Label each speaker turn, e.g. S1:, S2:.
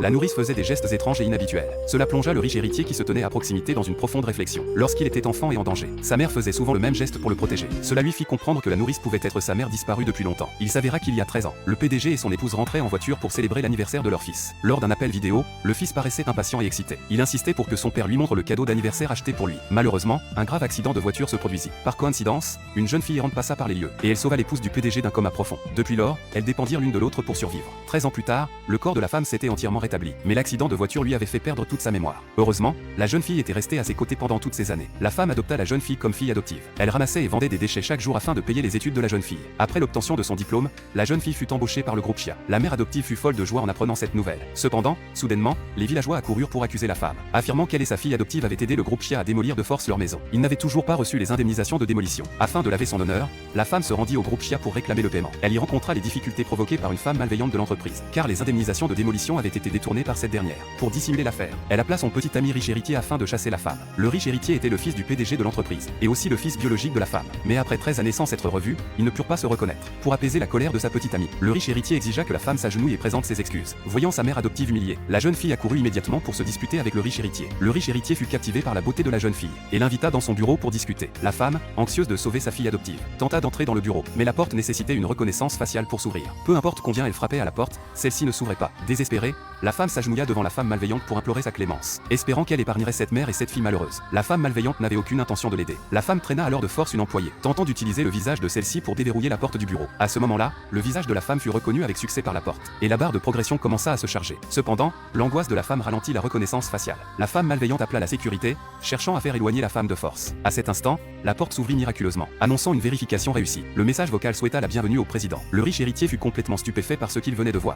S1: La nourrice faisait des gestes étranges et inhabituels. Cela plongea le riche héritier qui se tenait à proximité dans une profonde réflexion. Lorsqu'il était enfant et en danger, sa mère faisait souvent le même geste pour le protéger. Cela lui fit comprendre que la nourrice pouvait être sa mère disparue depuis longtemps. Il s'avéra qu'il y a 13 ans, le PDG et son épouse rentraient en voiture pour célébrer l'anniversaire de leur fils. Lors d'un appel vidéo, le fils paraissait impatient et excité. Il insistait pour que son père lui montre le cadeau d'anniversaire acheté pour lui. Malheureusement, un grave accident de voiture se produisit. Par coïncidence, une jeune fille errante passa par les lieux, et elle sauva l'épouse du PDG d'un coma profond. Depuis lors, elles dépendirent l'une de l'autre pour survivre. 13 ans plus tard, le corps de la femme s'était entièrement rétabli, mais l'accident de voiture lui avait fait perdre toute sa mémoire. Heureusement, la jeune fille était restée à ses côtés pendant toutes ces années. La femme adopta la jeune fille comme fille adoptive. Elle ramassait et vendait des déchets chaque jour afin de payer les études de la jeune fille. Après l'obtention de son diplôme, la jeune fille fut embauchée par le groupe Chia. La mère adoptive fut folle de joie en apprenant cette nouvelle. Cependant, soudainement, les villageois accoururent pour accuser la femme, affirmant qu'elle et sa fille adoptive avaient aidé le groupe Chia à démolir de force leur maison. Ils n'avaient toujours pas reçu les indemnisations de démolition. Afin de laver son honneur, la femme se rendit au groupe Chia pour réclamer le paiement. Elle y rencontra les difficultés provoquées par une femme malveillante de l'entreprise, car les indemnisations de démolition avaient été détournées par cette dernière. Pour dissimuler l'affaire, elle appela son petit ami riche héritier afin de chasser la femme. Le riche héritier était le fils du PDG de l'entreprise, et aussi le fils biologique de la femme. Mais après 13 années sans s'être revus, ils ne purent pas se reconnaître. Pour apaiser la colère de sa petite amie, le riche héritier exigea que la femme s'agenouille et présente ses excuses. Voyant sa mère adoptive humiliée, la jeune fille accourut immédiatement pour se disputer avec le riche héritier. Le riche héritier fut captivé par la beauté de la jeune fille, et l'invita dans son bureau pour discuter. La femme, anxieuse de sauver sa fille adoptive, tenta d'entrer dans le bureau, mais la porte nécessitait une reconnaissance faciale pour s'ouvrir. Peu importe combien elle frappait à la porte, celle-ci ne s'ouvrait pas. Désespérée, la femme s'agenouilla devant la femme malveillante pour implorer sa clémence, espérant qu'elle épargnerait cette mère et cette fille malheureuse. La femme malveillante n'avait aucune intention de l'aider. La femme traîna alors de force une employée, tentant d'utiliser le visage de celle-ci pour déverrouiller la porte du bureau. À ce moment-là, le visage de la femme fut reconnu avec succès par la porte, et la barre de progression commença à se charger. Cependant, l'angoisse de la femme ralentit la reconnaissance faciale. La femme malveillante appela la sécurité, cherchant à faire éloigner la femme de force. À cet instant, la porte s'ouvrit miraculeusement, annonçant une vérification réussie. Le message vocal souhaita la bienvenue au président. Le riche héritier fut complètement stupéfait par ce qu'il venait de voir.